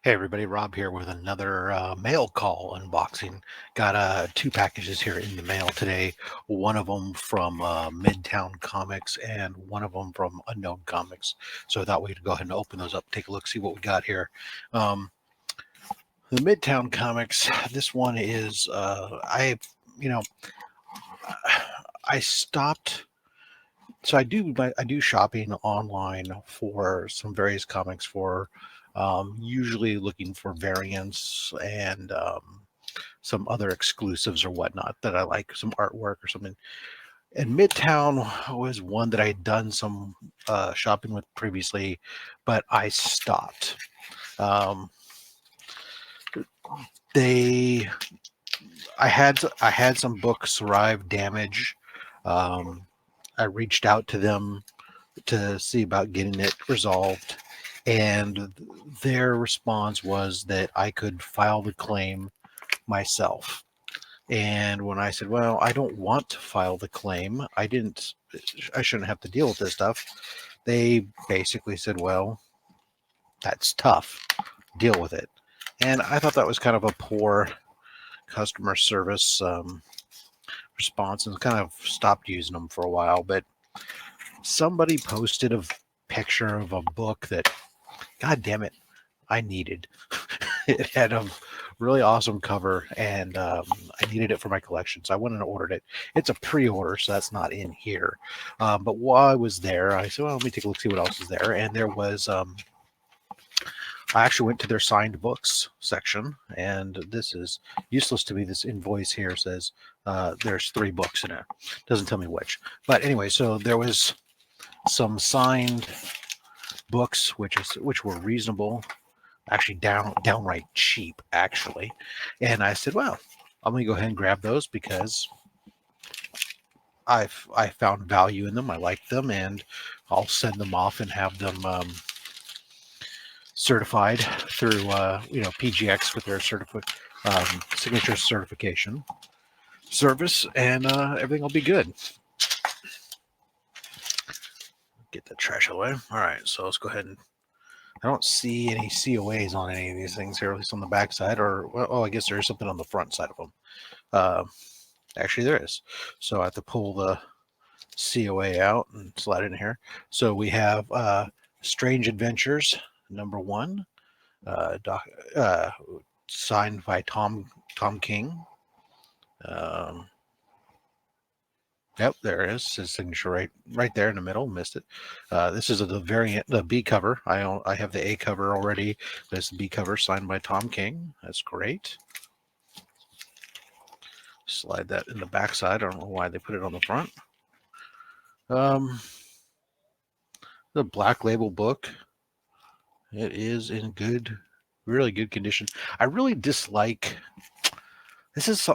Hey everybody, Rob here with another mail call unboxing. Got two packages here in the mail today. One of them from MidTown Comics and one of them from Unknown Comics. So I thought we'd go ahead and open those up, take a look, see what we got here. Um, the MidTown Comics, this one is, you know, I stopped. So I do shopping online for some various comics for usually looking for variants and some other exclusives or whatnot that I like, some artwork or something. And Midtown was one that I had done some shopping with previously, but I stopped. Um, they, I had some books arrive damaged. Um, I reached out to them to see about getting it resolved, and their response was that I could file the claim myself. And when I said, well, I don't want to file the claim, I shouldn't have to deal with this stuff, they basically said, well, that's tough, deal with it. And I thought that was kind of a poor customer service response, and kind of stopped using them for a while. But somebody posted a picture of a book that, god damn it, I needed. It had a really awesome cover, and I needed it for my collection, so I went and ordered it. It's a pre-order, so that's not in here. But while I was there, I said, well, let me take a look, see what else is there. And there was, I actually went to their signed books section, and this is useless to me. This invoice here says there's 3 books in it. Doesn't tell me which. But anyway, so there was some signed books, which were reasonable, actually downright cheap, actually. And I said, well, I'm going to go ahead and grab those because I found value in them. I like them, and I'll send them off and have them certified through PGX with their signature certification service, and everything will be good. Get the trash away. All right, so let's go ahead and. I don't see any COAs on any of these things here, at least on the back side, or, well, oh, I guess there is something on the front side of them. Actually, there is. So I have to pull the COA out and slide it in here. So we have Strange Adventures, #1, signed by Tom King. Yep, there it is. His signature right there in the middle. Missed it. This is the variant, the B cover. I have the A cover already. There's the B cover signed by Tom King. That's great. Slide that in the back side. I don't know why they put it on the front. The Black Label book. It is in really good condition. I really dislike. This is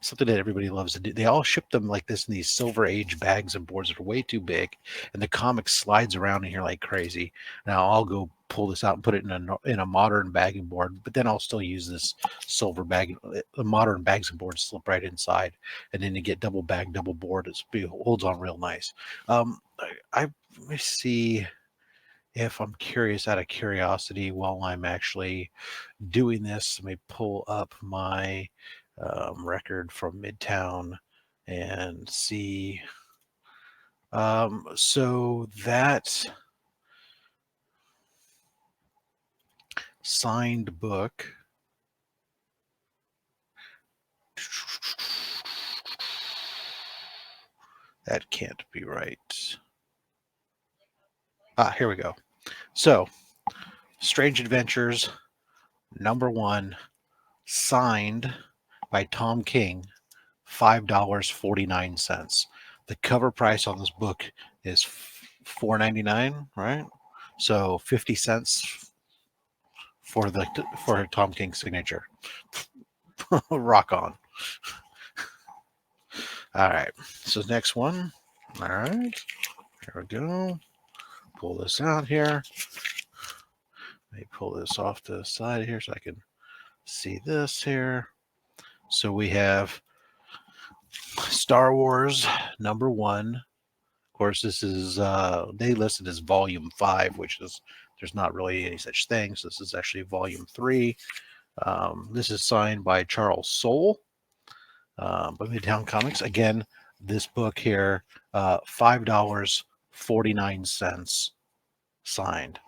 something that everybody loves to do. They all ship them like this in these Silver Age bags and boards that are way too big, and the comic slides around in here like crazy. Now I'll go pull this out and put it in a modern bagging board, but then I'll still use this silver bag. The modern bags and boards slip right inside, and then you get double bag, double board. It holds on real nice. Let me see if I'm curious, out of curiosity, while I'm actually doing this. Let me pull up my record from Midtown and see. So that signed book, that can't be right. Here we go. So, Strange Adventures, #1, signed by Tom King, $5.49. The cover price on this book is $4.99, right? So 50 cents for Tom King's signature. Rock on. All right. So next one. All right. Here we go. Pull this out here. Let me pull this off to the side here so I can see this here. So we have Star Wars #1. Of course, this is they listed as Volume 5, which is there's not really any such thing. So this is actually volume 3. This is signed by Charles Soule, by MidTown Comics. Again, this book here, $5.49 signed.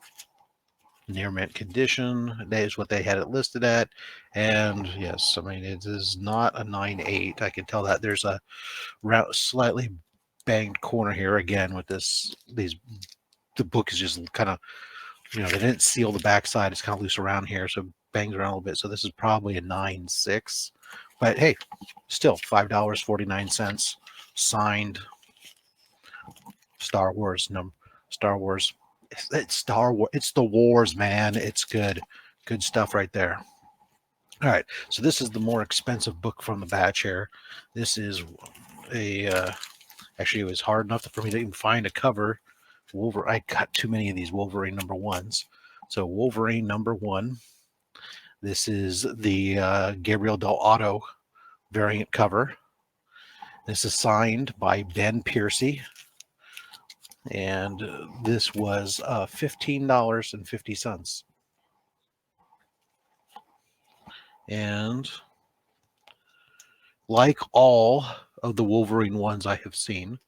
Near mint condition. That is what they had it listed at. And yes, I mean, it is not a 9.8. I can tell that there's a slightly banged corner here again with the book is just kind of, they didn't seal the backside. It's kind of loose around here, so it bangs around a little bit. So this is probably a 9.6. But hey, still $5.49 signed Star Wars. It's Star Wars. It's the wars, man. It's good stuff right there. All right, so this is the more expensive book from the batch here. This is actually, it was hard enough for me to even find a cover. I got too many of these Wolverine #1s. So Wolverine #1. This is the Gabriel Del Otto variant cover. This is signed by Ben Piercy. And this was $15.50. And like all of the Wolverine ones I have seen,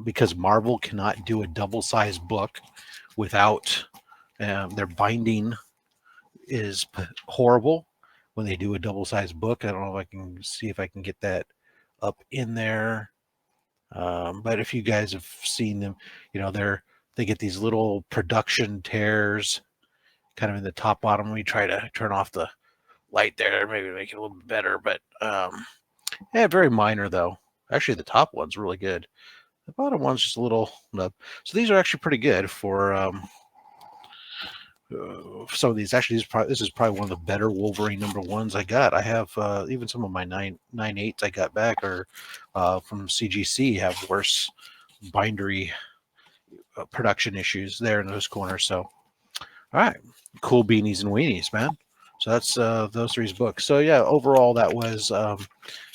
because Marvel cannot do a double-sized book without their binding is horrible when they do a double-sized book. I don't know if I can see if I can get that up in there. But if you guys have seen them, they get these little production tears kind of in the top bottom. Let me try to turn off the light there, maybe make it a little bit better. But yeah, very minor though. Actually, the top one's really good. The bottom one's just a little nub. So these are actually pretty good for some of these. Actually, this is probably one of the better Wolverine #1s I got. I have even some of my 9.8s I got back or from CGC have worse bindery production issues there in those corners. So, all right, cool beanies and weenies, man. So that's those 3 books. So yeah, overall that was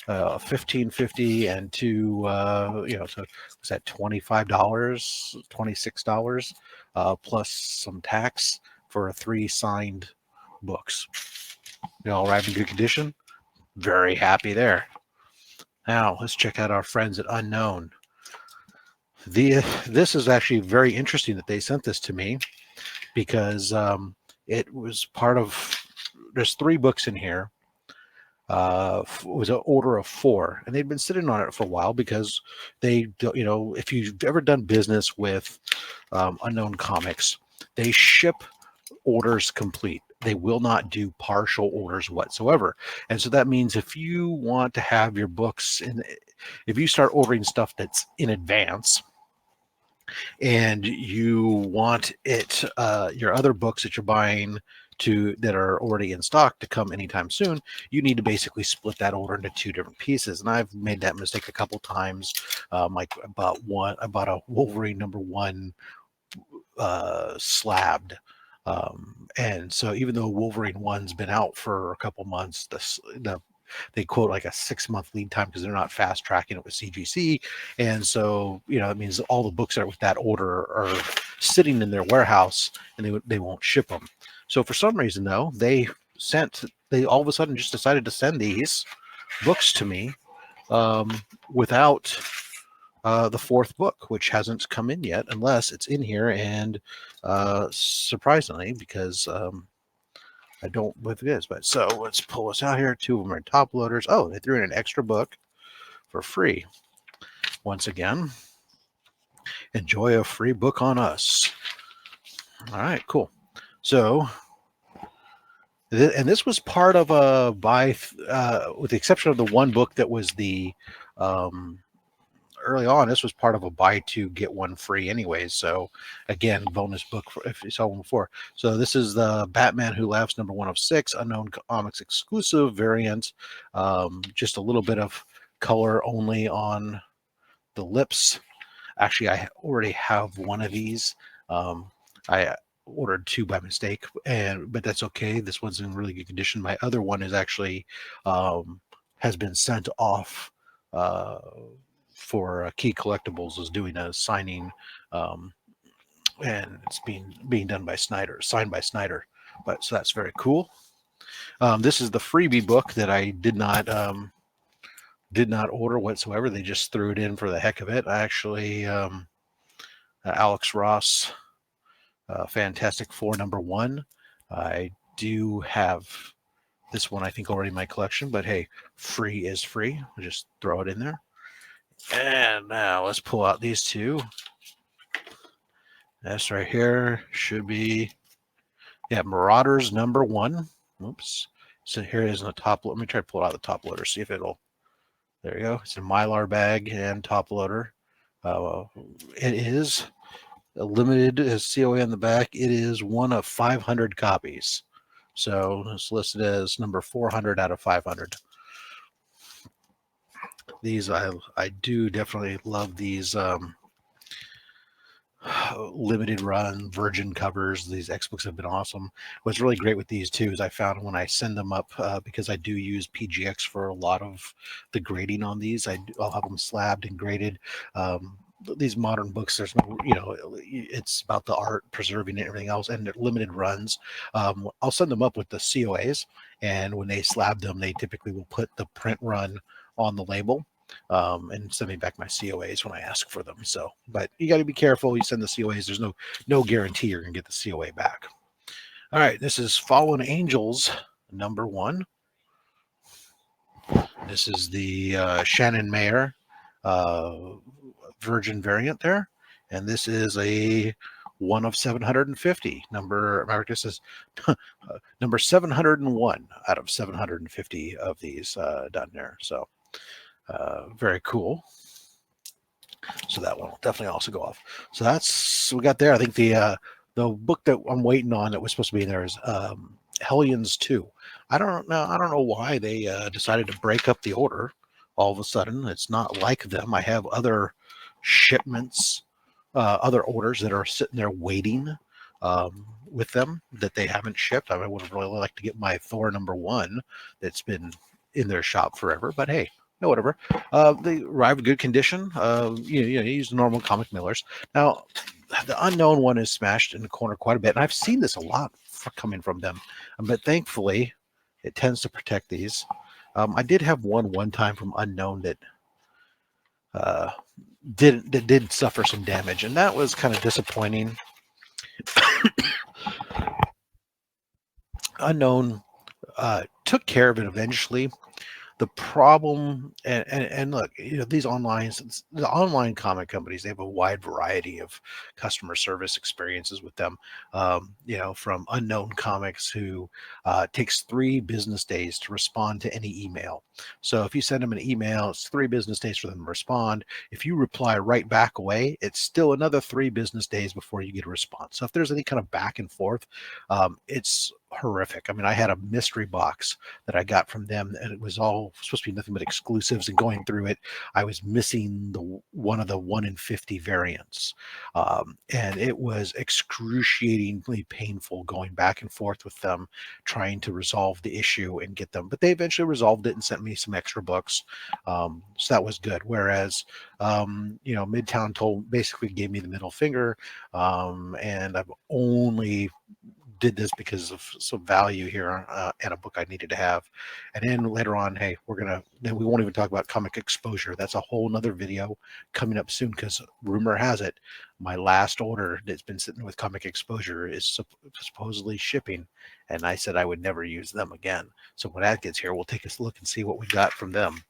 $15.50 and so was that $25, $26 plus some tax for 3 signed books. They all arrived in good condition. Very happy there. Now let's check out our friends at Unknown. This is actually very interesting that they sent this to me because it was part of. There's 3 books in here. It was an order of 4, and they'd been sitting on it for a while because they, if you've ever done business with Unknown Comics, they ship orders complete. They will not do partial orders whatsoever. And so that means if you want to have your books if you start ordering stuff that's in advance and you want your other books that you're buying that are already in stock to come anytime soon, you need to basically split that order into 2 different pieces. And I've made that mistake a couple times. Like I bought a Wolverine #1 slabbed. And so even though Wolverine 1's been out for a couple months, they quote like a 6-month lead time because they're not fast tracking it with CGC. And so, it means all the books that are with that order are sitting in their warehouse and they won't ship them. So for some reason though, they all of a sudden just decided to send these books to me without the 4th book, which hasn't come in yet, unless it's in here. And surprisingly, because I don't believe it is, but so let's pull this out here. 2 of them are top loaders. Oh, they threw in an extra book for free. Once again, enjoy a free book on us. All right, cool. So, and this was part of a buy, with the exception of the 1 book that was the early on. This was part of a buy 2 get 1 free anyways. So again, bonus book if you saw one before. So this is the Batman Who Laughs #1 of 6, Unknown Comics exclusive variant. Just a little bit of color only on the lips. Actually, I already have one of these. I ordered 2 by mistake, but that's okay. This one's in really good condition. My other one is actually has been sent off for Key Collectibles, is doing a signing and it's being done by Snyder, signed by Snyder. But so that's very cool. This is the freebie book that I did not order whatsoever. They just threw it in for the heck of it. I actually Alex Ross, Fantastic Four #1. I do have this one, I think, already in my collection, but hey, free is free. I'll just throw it in there. And now let's pull out these two. This right here should be, yeah, Marauders #1. Oops. So here it is in the top. Let me try to pull it out of the top loader, see if it'll. There you go. It's a Mylar bag and top loader. It is a limited, as COA on the back. It is one of 500 copies. So it's listed as number 400 out of 500. These I do definitely love these limited run virgin covers. These X books have been awesome. What's really great with these too is I found when I send them up, because I do use PGX for a lot of the grading on these, I'll have them slabbed and graded. These modern books, there's no, it's about the art, preserving it, and everything else, and they're limited runs. I'll send them up with the COAs, and when they slab them, they typically will put the print run on the label, and send me back my COAs when I ask for them. So, but you got to be careful. You send the COAs, there's no guarantee you're gonna get the COA back. All right, this is Fallen Angels #1. This is the Shannon Maer Virgin variant there, and this is a 1 of 750. This is number 701 out of 750 of these done there. So very cool. So that one will definitely also go off. So that's we got there. I think the book that I'm waiting on that was supposed to be in there is Hellions 2. I don't know why they decided to break up the order all of a sudden. It's not like them. I have other shipments, other orders that are sitting there waiting with them that they haven't shipped. I would have really liked to get my Thor #1 that's been in their shop forever, but hey, no, whatever. They arrived in good condition. Use normal comic millers. Now, the unknown one is smashed in the corner quite a bit, and I've seen this a lot coming from them, but thankfully, it tends to protect these. I did have one time from unknown that did suffer some damage, and that was kind of disappointing. Unknown took care of it eventually. The problem, and look, the online comic companies, they have a wide variety of customer service experiences with them. From Unknown Comics, who takes 3 business days to respond to any email. So if you send them an email, it's 3 business days for them to respond. If you reply right back away, it's still another 3 business days before you get a response. So if there's any kind of back and forth, it's horrific. I mean, I had a mystery box that I got from them, and it was all supposed to be nothing but exclusives, and going through it, I was missing one of the 1 in 50 variants, and it was excruciatingly painful going back and forth with them, trying to resolve the issue and get them, but they eventually resolved it and sent me some extra books, so that was good. Whereas MidTown basically gave me the middle finger, and I've only did this because of some value here and a book I needed to have. And then later on, hey, we won't even talk about comic exposure. That's a whole nother video coming up soon, because rumor has it my last order that's been sitting with comic exposure is supposedly shipping, and I said I would never use them again. So when that gets here, we'll take a look and see what we got from them.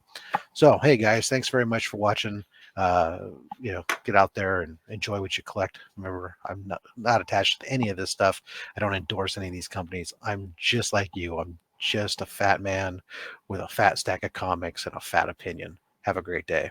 So hey guys, thanks very much for watching. Get out there and enjoy what you collect. Remember, I'm not attached to any of this stuff. I don't endorse any of these companies. I'm just like you. I'm just a fat man with a fat stack of comics and a fat opinion. Have a great day.